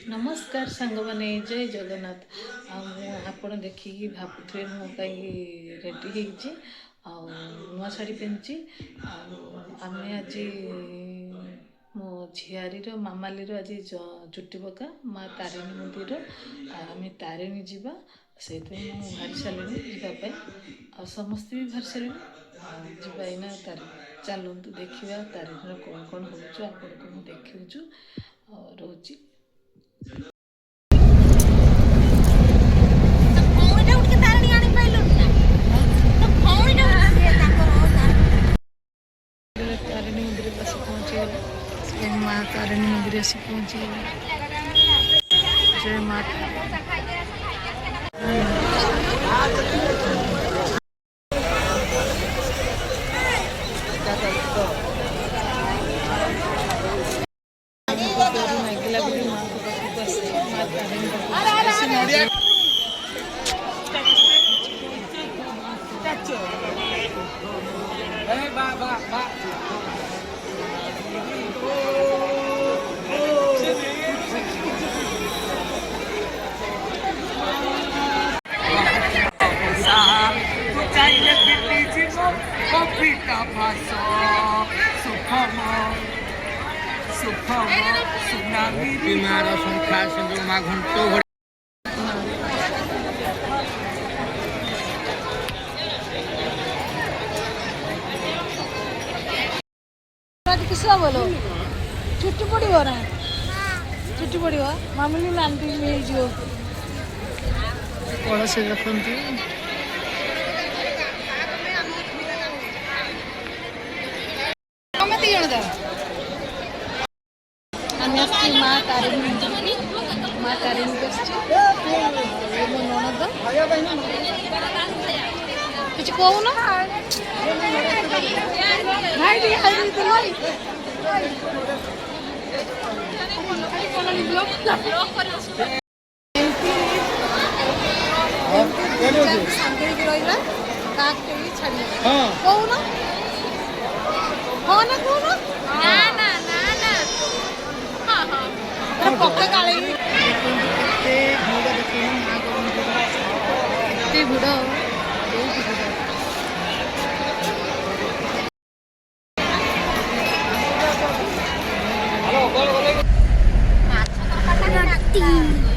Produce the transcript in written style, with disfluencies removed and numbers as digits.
नमस्कार सांग मैंने जय जगन्नाथ। आपण देखिए भावुथे मु कहीं रेडी नुआ शाढ़ी पिंधि आम आज मो झियारीर मामालीर आज चुट्टी पका माँ तारिणी मंदिर आम तारिणी जावा से भारी सारे जावाई आ समस्ते भी भारी सारे जाइना तारिणी चलतु देखा तारिणी कौन कौन हो आपको मुझे देखु रोची तारिणी मंदिर पास पहुँची माँ तारिणी मंदिर आसी पहुँची जय माता किसा बोलो छुट्टी पड़ो ना छुट्टी पड़ो मामूली नानी मिल जो कलश रखती माँ तारिणी माँ तारिणी मो ननद कुछ कहून पक्का काले भिड़ Mati.